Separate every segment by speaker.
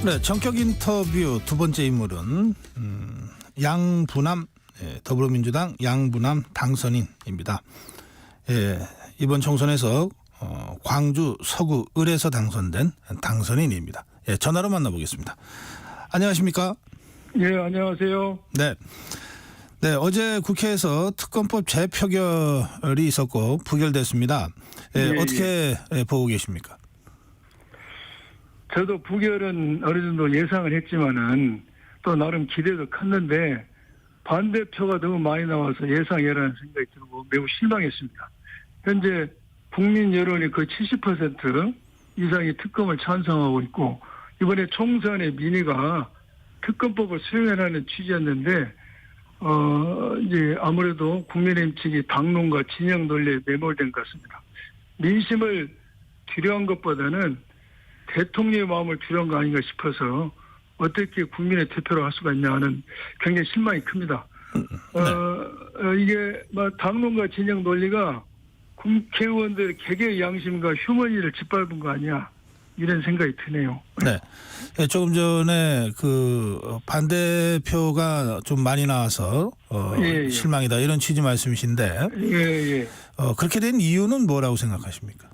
Speaker 1: 네, 전격 인터뷰 두 번째 인물은 양부남 더불어민주당 양부남 당선인입니다. 이번 총선에서 광주 서구 을에서 당선된 당선인입니다. 전화로 만나보겠습니다. 안녕하십니까?
Speaker 2: 예, 안녕하세요.
Speaker 1: 네. 네, 어제 국회에서 특검법 재표결이 있었고 부결됐습니다. 어떻게 보고 계십니까?
Speaker 2: 저도 부결은 어느 정도 예상을 했지만은 또 나름 기대도 컸는데 반대표가 너무 많이 나와서 예상이라는 생각이 들고 매우 실망했습니다. 현재 국민 여론이 거의 70% 이상이 특검을 찬성하고 있고 이번에 총선의 민의가 특검법을 수용하라는 취지였는데 이제 아무래도 국민의힘 측이 당론과 진영 논리에 매몰된 것 같습니다. 민심을 뒤로한 것보다는 대통령의 마음을 뒤로한 거 아닌가 싶어서 어떻게 국민의 대표로 할 수가 있냐 하는 굉장히 실망이 큽니다. 이게 당론과 진영 논리가 국회의원들 개개의 양심과 휴머니를 짓밟은 거 아니야 이런 생각이 드네요.
Speaker 1: 네, 조금 전에 그 반대표가 좀 많이 나와서 실망이다 이런 취지 말씀이신데 그렇게 된 이유는 뭐라고 생각하십니까?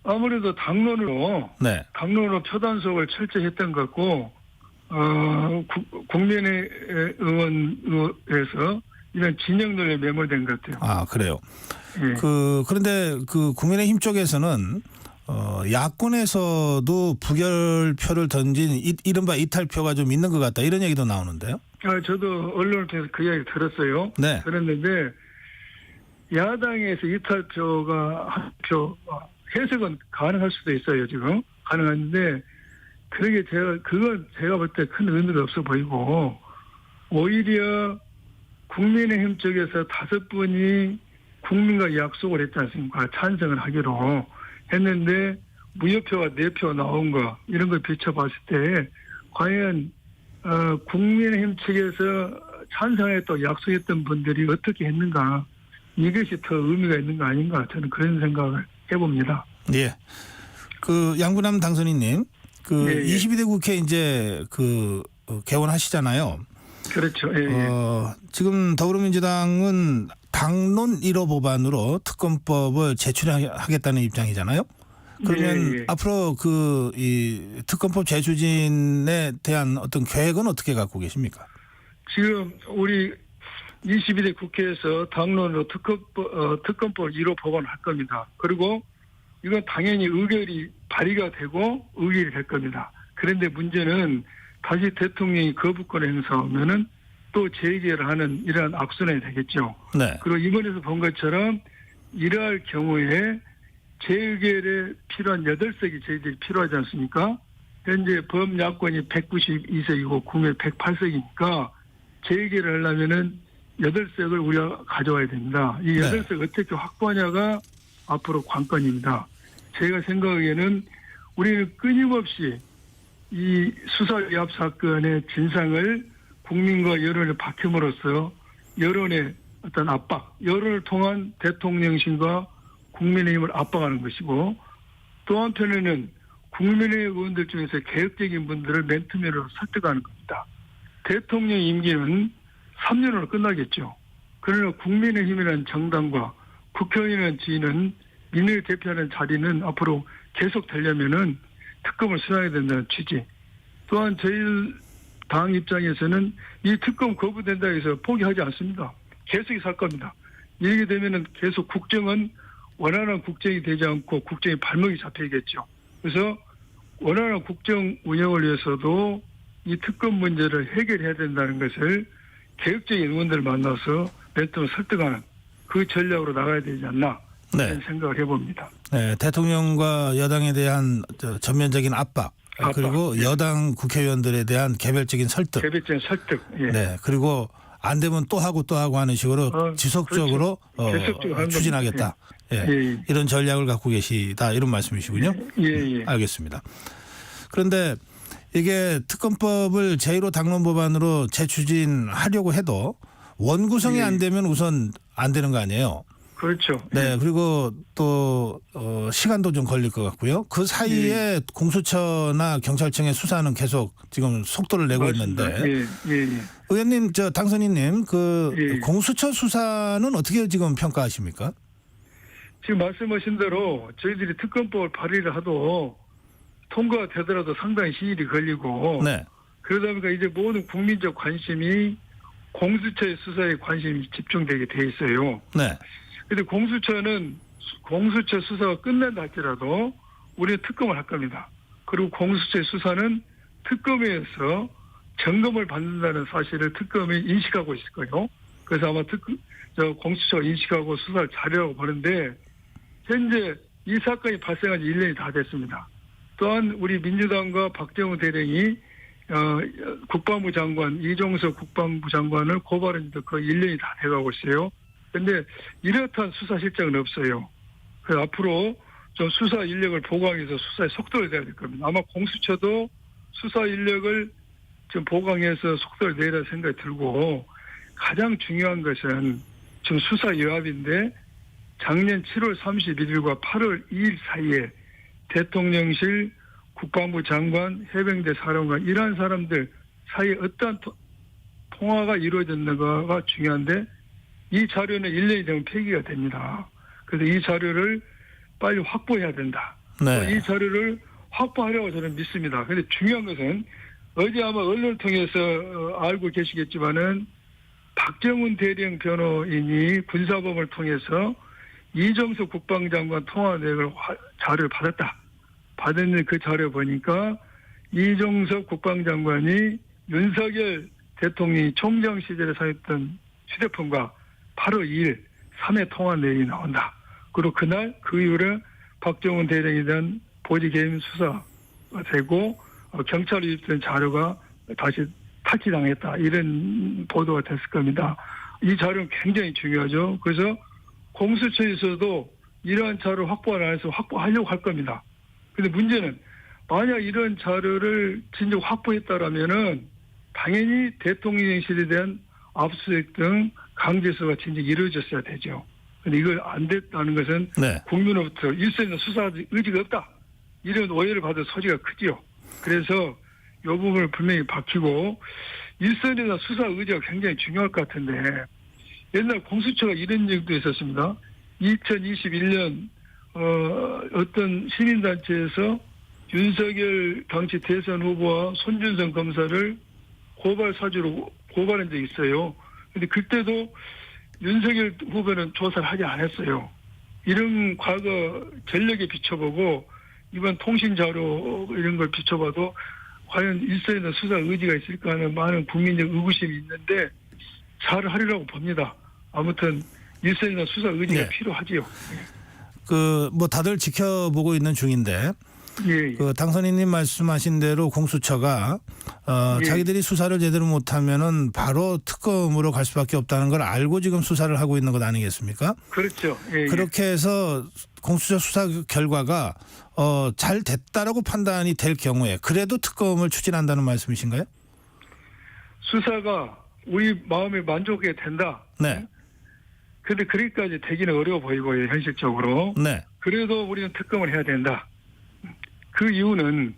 Speaker 2: 아무래도 당론으로 표단속을 철저히 했던 것 같고 국민의 의원에서 이런 진영 논리에 매몰된 것 같아요.
Speaker 1: 아, 그래요. 그런데 그 국민의힘 쪽에서는 야권에서도 부결표를 던진 이른바 이탈표가 좀 있는 것 같다 이런 얘기도 나오는데요.
Speaker 2: 저도 언론을 통해서 그 이야기 들었어요.
Speaker 1: 네.
Speaker 2: 그랬는데 야당에서 이탈표가 한 표 해석은 가능할 수도 있어요. 지금 가능한데 그건 제가 볼 때 큰 의미가 없어 보이고 오히려 국민의힘 쪽에서 5분이 국민과 약속을 했지 않습니까? 찬성을 하기로 했는데 무효표가 4표 나온 거 이런 걸 비춰봤을 때 과연 국민의힘 측에서 찬성했다고 약속했던 분들이 어떻게 했는가 이것이 더 의미가 있는 거 아닌가 저는 그런 생각을 해봅니다.
Speaker 1: 예. 그 양부남 당선인님, 22대 국회 이제 개원하시잖아요.
Speaker 2: 그렇죠.
Speaker 1: 지금 더불어민주당은 당론 1호 법안으로 특검법을 제출하겠다는 입장이잖아요. 그러면 앞으로 이 특검법 제출진에 대한 어떤 계획은 어떻게 갖고 계십니까?
Speaker 2: 지금 우리 22대 국회에서 당론으로 특검법 1호 법안을 할 겁니다. 그리고 이건 당연히 의결이 발의가 되고 의결이 될 겁니다. 그런데 문제는 다시 대통령이 거부권을 행사하면은 또 재의결을 하는 이러한 악순환이 되겠죠. 네. 그리고 이번에서 본 것처럼 이러할 경우에 재의결에 필요한 8석이 저희들이 필요하지 않습니까? 현재 범야권이 192석이고 국회 108석이니까 재의결을 하려면은 8석을 우리가 가져와야 됩니다. 이 8석 어떻게 확보하냐가 앞으로 관건입니다. 제가 생각하기에는 우리는 끊임없이 이 수사위압 사건의 진상을 국민과 여론에 밝힘으로써 여론의 어떤 압박, 여론을 통한 대통령실과 국민의힘을 압박하는 것이고 또 한편에는 국민의 의원들 중에서 개혁적인 분들을 맨투맨으로 설득하는 겁니다. 대통령 임기는 3년으로 끝나겠죠. 그러나 국민의힘이라는 정당과 국회의원이라는 지위는 민의를 대표하는 자리는 앞으로 계속 되려면은 특검을 수행해야 된다는 취지. 또한 저희 당 입장에서는 이 특검 거부된다 해서 포기하지 않습니다. 계속 살 겁니다. 이렇게 되면은 계속 국정은 원활한 국정이 되지 않고 국정의 발목이 잡히겠죠. 그래서 원활한 국정 운영을 위해서도 이 특검 문제를 해결해야 된다는 것을 개혁적인 의원들을 만나서 멘토를 설득하는 그 전략으로 나가야 되지 않나 그런 생각을 해봅니다.
Speaker 1: 네, 대통령과 여당에 대한 전면적인 압박. 그리고 여당 국회의원들에 대한 개별적인 설득. 네, 그리고 안 되면 또 하고 하는 식으로 지속적으로 추진하겠다. 이런 전략을 갖고 계시다 이런 말씀이시군요. 알겠습니다. 그런데 이게 특검법을 제1호 당론 법안으로 재추진하려고 해도 원구성이 안 되면 우선 안 되는 거 아니에요?
Speaker 2: 그렇죠.
Speaker 1: 네, 그리고 또 시간도 좀 걸릴 것 같고요. 그 사이에 공수처나 경찰청의 수사는 계속 지금 속도를 내고
Speaker 2: 맞습니다.
Speaker 1: 있는데,
Speaker 2: 예.
Speaker 1: 의원님, 당선인님,
Speaker 2: 예.
Speaker 1: 공수처 수사는 어떻게 지금 평가하십니까?
Speaker 2: 지금 말씀하신 대로 저희들이 특검법을 발의를 하도 통과가 되더라도 상당히 시일이 걸리고,
Speaker 1: 네,
Speaker 2: 그러다 보니까 이제 모든 국민적 관심이 공수처의 수사에 관심이 집중되게 돼 있어요.
Speaker 1: 네,
Speaker 2: 근데 공수처 수사가 끝난다 할지라도 우리는 특검을 할 겁니다. 그리고 공수처의 수사는 특검에서 점검을 받는다는 사실을 특검이 인식하고 있을 거예요. 그래서 아마 공수처가 인식하고 수사를 잘하려고 보는데, 현재 이 사건이 발생한 지 1년이 다 됐습니다. 또한 우리 민주당과 박정우 대령이 국방부 장관, 이종석 국방부 장관을 고발한 지도 거의 1년이 다 돼가고 있어요. 그런데 이렇다한 수사 실적은 없어요. 그래서 앞으로 좀 수사 인력을 보강해서 수사의 속도를 내야 될 겁니다. 아마 공수처도 수사 인력을 좀 보강해서 속도를 내야 생각이 들고, 가장 중요한 것은 지금 수사 여합인데 작년 7월 31일과 8월 2일 사이에 대통령실, 국방부 장관, 해병대 사령관 이러한 사람들 사이에 어떠한 통화가 이루어졌는가가 중요한데, 이 자료는 1년이 되면 폐기가 됩니다. 그래서 이 자료를 빨리 확보해야 된다.
Speaker 1: 네.
Speaker 2: 이 자료를 확보하려고 저는 믿습니다. 그런데 중요한 것은 어제 아마 언론을 통해서 알고 계시겠지만은 박정훈 대령 변호인이 군사범을 통해서 이종석 국방장관 통화 내역을 자료를 받았는데 그 자료 보니까 이종석 국방장관이 윤석열 대통령이 총장 시절에 사용했던 휴대폰과 8월 2일 3회 통화 내역이 나온다. 그리고 그날 그 이후에 박정훈 대령에 대한 보직 개인 수사가 되고 경찰이 유입된 자료가 다시 타치당했다. 이런 보도가 됐을 겁니다. 이 자료는 굉장히 중요하죠. 그래서 공수처에서도 이러한 자료를 확보 안 해서 확보하려고 할 겁니다. 그런데 문제는 만약 이런 자료를 진짜 확보했다라면은 당연히 대통령실에 대한 압수수색 등 강제수사가 진짜 이루어졌어야 되죠. 그런데 이걸 안 됐다는 것은
Speaker 1: 네.
Speaker 2: 국민으로부터 일선에서 수사 의지가 없다. 이런 오해를 받을 소지가 크지요. 그래서 이 부분을 분명히 밝히고, 일선에서 수사 의지가 굉장히 중요할 것 같은데, 옛날 공수처가 이런 적도 있었습니다. 2021년 어떤 시민단체에서 윤석열 당시 대선 후보와 손준성 검사를 고발 사주로 고발한 적이 있어요. 그런데 그때도 윤석열 후보는 조사를 하지 않았어요. 이런 과거 전력에 비춰보고 이번 통신 자료 이런 걸 비춰봐도 과연 일선에서 수사 의지가 있을까 하는 많은 국민적 의구심이 있는데 잘 하리라고 봅니다. 아무튼 일선에서 수사 의지가
Speaker 1: 네.
Speaker 2: 필요하지요.
Speaker 1: 다들 지켜보고 있는 중인데,
Speaker 2: 예.
Speaker 1: 당선인님 말씀하신 대로 공수처가
Speaker 2: 예.
Speaker 1: 자기들이 수사를 제대로 못하면은 바로 특검으로 갈 수밖에 없다는 걸 알고 지금 수사를 하고 있는 것 아니겠습니까?
Speaker 2: 그렇죠. 예.
Speaker 1: 그렇게 해서 공수처 수사 결과가 잘 됐다라고 판단이 될 경우에 그래도 특검을 추진한다는 말씀이신가요?
Speaker 2: 수사가 우리 마음에 만족하게 된다.
Speaker 1: 네.
Speaker 2: 근데 그렇게까지 되기는 어려워 보이고요, 현실적으로.
Speaker 1: 네.
Speaker 2: 그래도 우리는 특검을 해야 된다. 그 이유는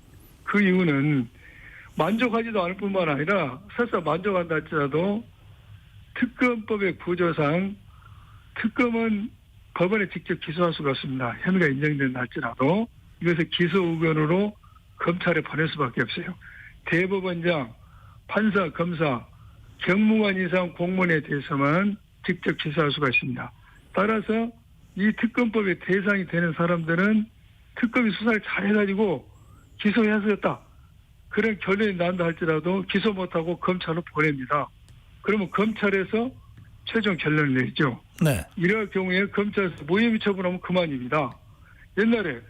Speaker 2: 만족하지도 않을 뿐만 아니라 설사 만족한다 할지라도 특검법의 구조상 특검은 법원에 직접 기소할 수가 없습니다. 혐의가 인정된다 할지라도 이것을 기소 의견으로 검찰에 보낼 수밖에 없어요. 대법원장, 판사, 검사, 경무관 이상 공무원에 대해서만 직접 기소할 수가 있습니다. 따라서 이 특검법의 대상이 되는 사람들은 특검이 수사를 잘 해가지고 기소해야겠다. 그런 결론이 난다 할지라도 기소 못하고 검찰로 보냅니다. 그러면 검찰에서 최종 결론을 내리죠.
Speaker 1: 네.
Speaker 2: 이럴 경우에 검찰에서 무혐의 처분하면 그만입니다. 옛날에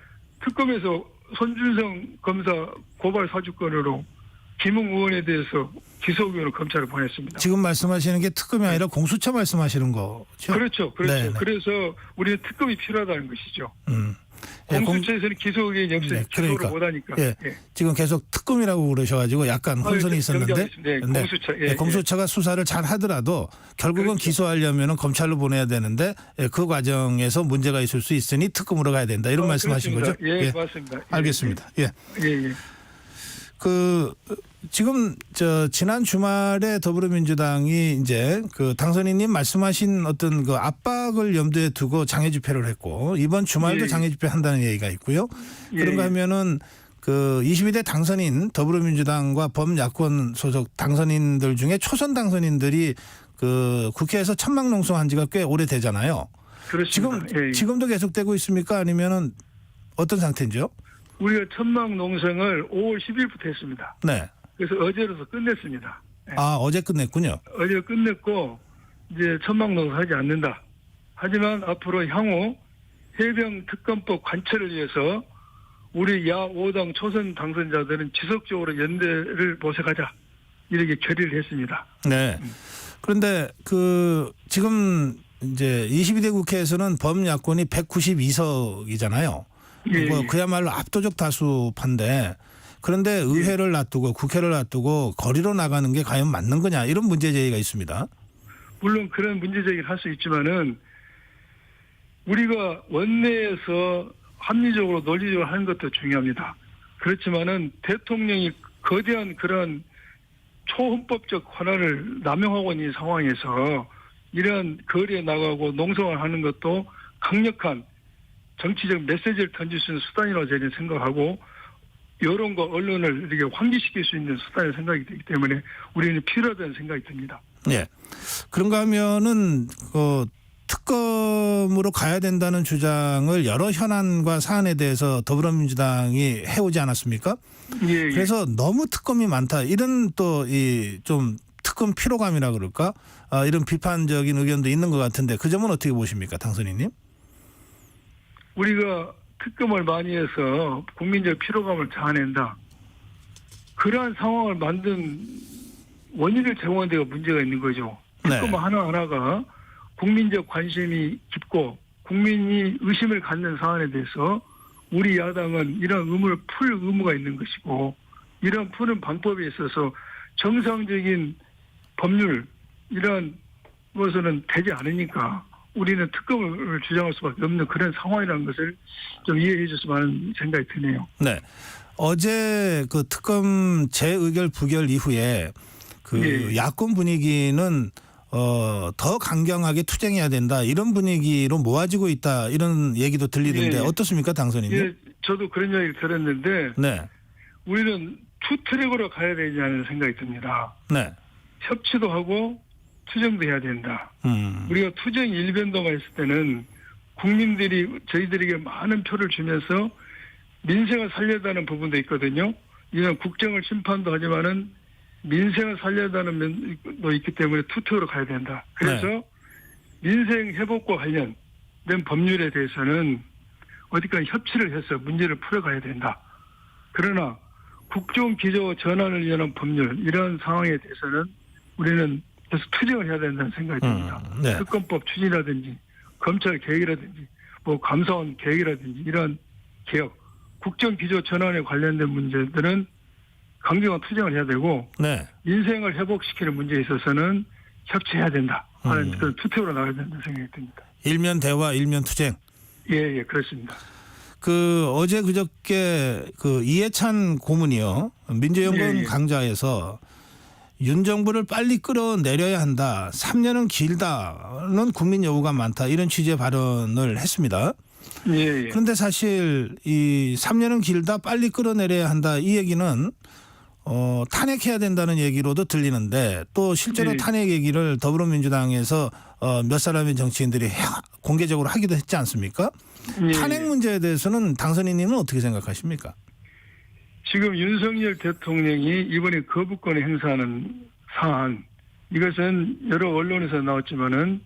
Speaker 2: 특검에서 손준성 검사 고발 사주권으로 김웅 의원에 대해서 기소 의견을 검찰에 보냈습니다.
Speaker 1: 지금 말씀하시는 게 특검이 아니라 공수처 말씀하시는 거죠?
Speaker 2: 그렇죠.
Speaker 1: 네네.
Speaker 2: 그래서 우리는 특검이 필요하다는 것이죠. 공수처에서는 기소 의견이 없어요.
Speaker 1: 네, 그러니까.
Speaker 2: 기소를 못하니까.
Speaker 1: 예.
Speaker 2: 예.
Speaker 1: 지금 계속 특검이라고 그러셔가지고 약간 혼선이 있었는데
Speaker 2: 네, 공수처. 예,
Speaker 1: 공수처가 수사를 잘 하더라도 결국은
Speaker 2: 그렇죠.
Speaker 1: 기소하려면 검찰로 보내야 되는데 그 과정에서 문제가 있을 수 있으니 특검으로 가야 된다 이런 말씀하신 거죠?
Speaker 2: 예, 맞습니다.
Speaker 1: 알겠습니다. 예.
Speaker 2: 예.
Speaker 1: 지금 지난 주말에 더불어민주당이 이제 당선인님 말씀하신 어떤 압박을 염두에 두고 장애 집회를 했고 이번 주말도 장애 집회 한다는 얘기가 있고요. 그런가 하면은 22대 당선인 더불어민주당과 범야권 소속 당선인들 중에 초선 당선인들이 국회에서 천막농성한 지가 꽤 오래되잖아요.
Speaker 2: 그렇습니다.
Speaker 1: 지금도 계속되고 있습니까? 아니면은 어떤 상태인지요?
Speaker 2: 우리가 천막농성을 5월 10일부터 했습니다.
Speaker 1: 네.
Speaker 2: 그래서 어제로서 끝냈습니다.
Speaker 1: 어제 끝냈군요.
Speaker 2: 어제 끝냈고 이제 천막농성하지 않는다. 하지만 앞으로 향후 해병특검법 관철을 위해서 우리 야5당 초선 당선자들은 지속적으로 연대를 모색하자 이렇게 결의를 했습니다.
Speaker 1: 네. 그런데 지금 이제 22대 국회에서는 범야권이 192석이잖아요. 그야말로 압도적 다수판데 그런데 의회를 놔두고 국회를 놔두고 거리로 나가는 게 과연 맞는 거냐 이런 문제 제기가 있습니다.
Speaker 2: 물론 그런 문제 제기를 할 수 있지만은 우리가 원내에서 합리적으로 논리적으로 하는 것도 중요합니다. 그렇지만은 대통령이 거대한 그런 초헌법적 권한을 남용하고 있는 상황에서 이런 거리에 나가고 농성을 하는 것도 강력한 정치적 메시지를 던질 수 있는 수단이라고 저는 생각하고 여론과 언론을 이렇게 환기시킬 수 있는 수단이 생각이 되기 때문에 우리는 필요하다는 생각이 듭니다.
Speaker 1: 네. 그런가 하면은 특검으로 가야 된다는 주장을 여러 현안과 사안에 대해서 더불어민주당이 해오지 않았습니까?
Speaker 2: 예.
Speaker 1: 그래서 너무 특검이 많다. 이런 또 좀 특검 피로감이라 그럴까? 이런 비판적인 의견도 있는 것 같은데 그 점은 어떻게 보십니까, 당선인님?
Speaker 2: 우리가 특검을 많이 해서 국민적 피로감을 자아낸다. 그러한 상황을 만든 원인을 제공한 데가 문제가 있는 거죠. 특검 하나하나가 국민적 관심이 깊고 국민이 의심을 갖는 사안에 대해서 우리 야당은 이런 의무를 풀 의무가 있는 것이고 이런 푸는 방법에 있어서 정상적인 법률 이런 것은 되지 않으니까 우리는 특검을 주장할 수밖에 없는 그런 상황이라는 것을 좀 이해해 줬으면 하는 생각이 드네요.
Speaker 1: 네. 어제 특검 재의결 부결 이후에 야권 분위기는 더 강경하게 투쟁해야 된다 이런 분위기로 모아지고 있다 이런 얘기도 들리던데 어떻습니까, 당선인님?
Speaker 2: 예, 저도 그런 이야기를 들었는데 우리는 투트랙으로 가야 되냐는 생각이 듭니다.
Speaker 1: 네.
Speaker 2: 협치도 하고 투쟁도 해야 된다. 우리가 투쟁 일변도가 있을 때는 국민들이 저희들에게 많은 표를 주면서 민생을 살려다는 부분도 있거든요. 이런 국정을 심판도 하지만은 민생을 살려다는 면도 있기 때문에 투표로 가야 된다. 그래서 민생 회복과 관련된 법률에 대해서는 어디까지 협치를 해서 문제를 풀어가야 된다. 그러나 국정 기조 전환을 위한 법률 이런 상황에 대해서는 우리는 계속 투쟁을 해야 된다는 생각이 듭니다. 특검법 추진이라든지 검찰 개혁이라든지 감사원 개혁이라든지 이런 개혁 국정 기조 전환에 관련된 문제들은 강경한 투쟁을 해야 되고 인생을 회복시키는 문제에 있어서는 협치해야 된다 하는 그런 투표로 나가야 된다는 생각이 듭니다.
Speaker 1: 일면 대화, 일면 투쟁.
Speaker 2: 예, 그렇습니다.
Speaker 1: 어제 그저께 이해찬 고문이요. 민주연구원 강좌에서 윤 정부를 빨리 끌어내려야 한다. 3년은 길다는 국민 여부가 많다. 이런 취지의 발언을 했습니다. 그런데 사실 이 3년은 길다 빨리 끌어내려야 한다 이 얘기는 탄핵해야 된다는 얘기로도 들리는데 또 실제로 탄핵 얘기를 더불어민주당에서 몇 사람의 정치인들이 공개적으로 하기도 했지 않습니까? 탄핵 문제에 대해서는 당선인님은 어떻게 생각하십니까?
Speaker 2: 지금 윤석열 대통령이 이번에 거부권을 행사하는 사안 이것은 여러 언론에서 나왔지만은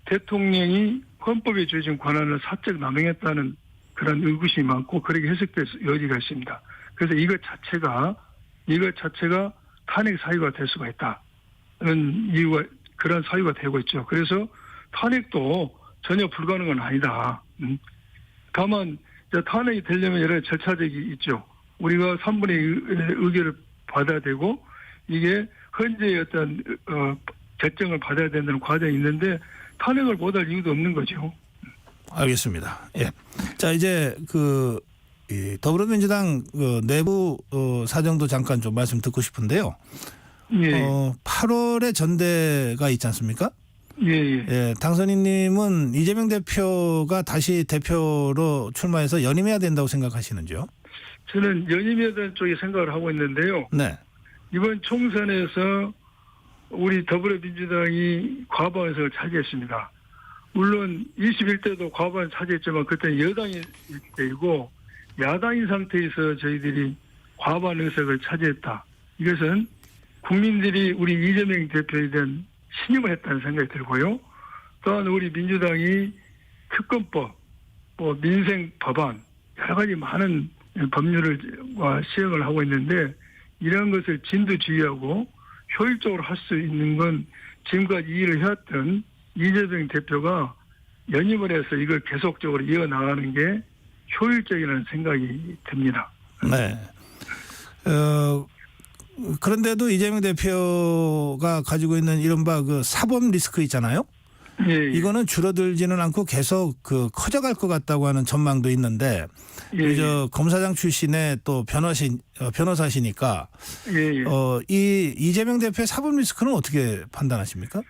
Speaker 2: 대통령이 헌법에 주어진 권한을 사적 남용했다는 그런 의구심이 많고 그렇게 해석될 여지가 있습니다. 그래서 이것 자체가 탄핵 사유가 될 수가 있다는 이유가 그런 사유가 되고 있죠. 그래서 탄핵도 전혀 불가능은 아니다. 다만 탄핵이 되려면 여러 절차적이 있죠. 우리가 3분의 의결을 받아야 되고 이게 헌재의 어떤 결정을 받아야 된다는 과정이 있는데 탄핵을 못할 이유도 없는 거죠.
Speaker 1: 알겠습니다. 예. 자 이제 이 더불어민주당 내부 사정도 잠깐 좀 말씀 듣고 싶은데요.
Speaker 2: 예.
Speaker 1: 8월에 전대가 있지 않습니까?
Speaker 2: 예, 예.
Speaker 1: 예, 당선인님은 이재명 대표가 다시 대표로 출마해서 연임해야 된다고 생각하시는지요?
Speaker 2: 저는 연임해야 되는 쪽에 생각을 하고 있는데요.
Speaker 1: 네.
Speaker 2: 이번 총선에서 우리 더불어민주당이 과반의석을 차지했습니다. 물론 21대도 과반을 차지했지만 그때는 여당이 때이고 야당인 상태에서 저희들이 과반 의석을 차지했다. 이것은 국민들이 우리 이재명 대표에 대한 신임을 했다는 생각이 들고요. 또한 우리 민주당이 특검법, 민생 법안 여러 가지 많은 법률을 시행을 하고 있는데 이러한 것을 진두지휘하고 효율적으로 할 수 있는 건 지금까지 이 일을 해왔던 이재명 대표가 연임을 해서 이걸 계속적으로 이어나가는 게 효율적이라는 생각이 듭니다.
Speaker 1: 네. 그런데도 이재명 대표가 가지고 있는 이른바 사법 리스크 있잖아요.
Speaker 2: 예, 예.
Speaker 1: 이거는 줄어들지는 않고 계속 커져갈 것 같다고 하는 전망도 있는데,
Speaker 2: 예,
Speaker 1: 저 검사장 출신의 또 변호사시니까,
Speaker 2: 예, 예.
Speaker 1: 이 이재명 대표의 사법 리스크는 어떻게 판단하십니까?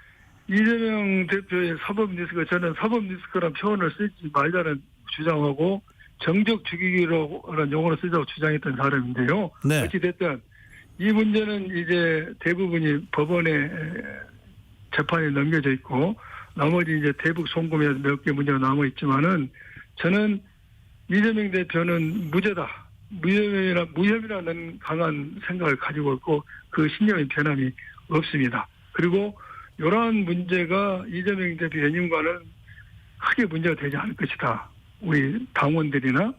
Speaker 2: 이재명 대표의 사법 리스크, 저는 사법 리스크라는 표현을 쓰지 말자는 주장하고 정적 죽이기라는 용어를 쓰자고 주장했던 사람인데요.
Speaker 1: 네.
Speaker 2: 어찌됐든 이 문제는 이제 대부분이 법원에 재판에 넘겨져 있고 나머지 이제 대북 송금에 몇 개 문제가 남아 있지만은 저는 이재명 대표는 무죄다. 무혐의라는 강한 생각을 가지고 있고 그 신념의 변함이 없습니다. 그리고 이러한 문제가 이재명 대표 연임과는 크게 문제가 되지 않을 것이다. 우리 당원들이나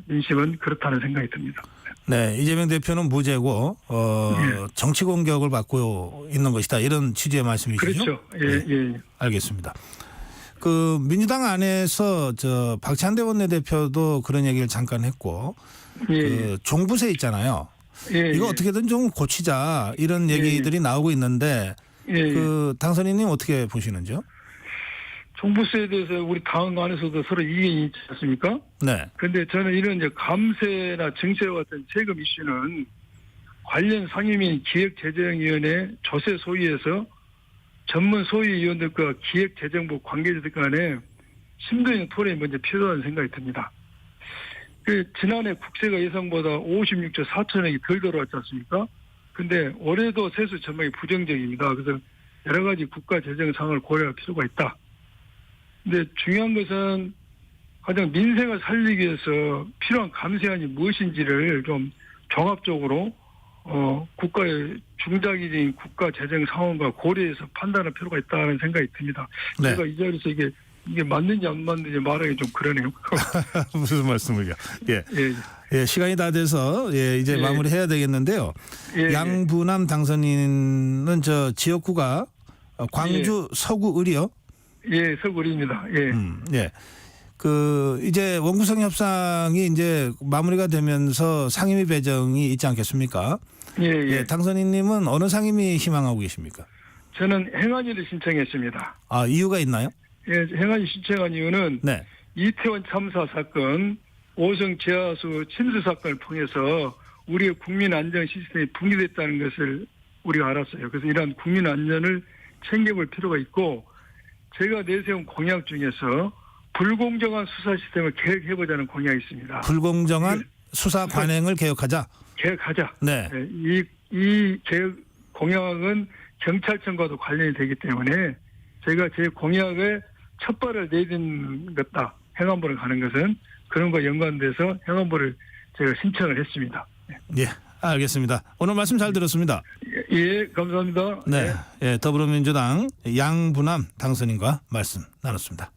Speaker 2: 민심은 그렇다는 생각이 듭니다.
Speaker 1: 네, 이재명 대표는 무죄고
Speaker 2: 예.
Speaker 1: 정치 공격을 받고 있는 것이다. 이런 취지의 말씀이시죠?
Speaker 2: 그렇죠. 예,
Speaker 1: 네.
Speaker 2: 예.
Speaker 1: 알겠습니다. 민주당 안에서 박찬대 원내대표도 그런 얘기를 잠깐 했고,
Speaker 2: 예.
Speaker 1: 종부세 있잖아요.
Speaker 2: 예,
Speaker 1: 이거
Speaker 2: 예.
Speaker 1: 어떻게든 좀 고치자 이런 얘기들이 나오고 있는데,
Speaker 2: 예.
Speaker 1: 당선인님 어떻게 보시는지요?
Speaker 2: 종부세에 대해서 우리 당 안에서도 서로 이견이 있지 않습니까?
Speaker 1: 네.
Speaker 2: 그런데 저는 이런 이제 감세나 증세와 같은 세금 이슈는 관련 상임위 기획재정위원회 조세 소위에서 전문 소위위원들과 기획재정부 관계자들 간에 심도 있는 토론이 먼저 필요하다는 생각이 듭니다. 지난해 국세가 예상보다 56조 4천억이 덜 들어왔지 않습니까? 근데 올해도 세수 전망이 부정적입니다. 그래서 여러 가지 국가 재정 상황을 고려할 필요가 있다. 근데 중요한 것은 가장 민생을 살리기 위해서 필요한 감세안이 무엇인지를 좀 종합적으로 국가의 중장기적인 국가 재정 상황과 고려해서 판단할 필요가 있다는 생각이 듭니다.
Speaker 1: 네.
Speaker 2: 제가 이 자리에서 이게 맞는지 안 맞는지 말하기 좀 그러네요.
Speaker 1: 무슨 말씀을요? 예.
Speaker 2: 예.
Speaker 1: 예, 시간이 다 돼서 이제
Speaker 2: 예.
Speaker 1: 마무리해야 되겠는데요.
Speaker 2: 예.
Speaker 1: 양부남 당선인은 지역구가 광주 서구 을이요?
Speaker 2: 예, 서구리입니다. 예.
Speaker 1: 예. 이제 원구성 협상이 이제 마무리가 되면서 상임위 배정이 있지 않겠습니까?
Speaker 2: 예, 예.
Speaker 1: 당선인님은 어느 상임위 희망하고 계십니까?
Speaker 2: 저는 행안위를 신청했습니다.
Speaker 1: 아, 이유가 있나요?
Speaker 2: 예, 행안위 신청한 이유는
Speaker 1: 네.
Speaker 2: 이태원 참사 사건, 오성 지하수 침수 사건을 통해서 우리의 국민 안전 시스템이 붕괴됐다는 것을 우리가 알았어요. 그래서 이러한 국민 안전을 챙겨볼 필요가 있고 제가 내세운 공약 중에서 불공정한 수사 시스템을 개혁해보자는 공약이 있습니다.
Speaker 1: 불공정한 수사 관행을 개혁하자.
Speaker 2: 개혁하자.
Speaker 1: 네.
Speaker 2: 이 개혁 공약은 경찰청과도 관련이 되기 때문에 제가 제 공약에 첫 발을 내딛는 것다. 행안부를 가는 것은 그런 거 연관돼서 행안부를 제가 신청을 했습니다.
Speaker 1: 예, 알겠습니다. 오늘 말씀 잘 들었습니다.
Speaker 2: 예, 감사합니다.
Speaker 1: 네, 예, 더불어민주당 양부남 당선인과 말씀 나눴습니다.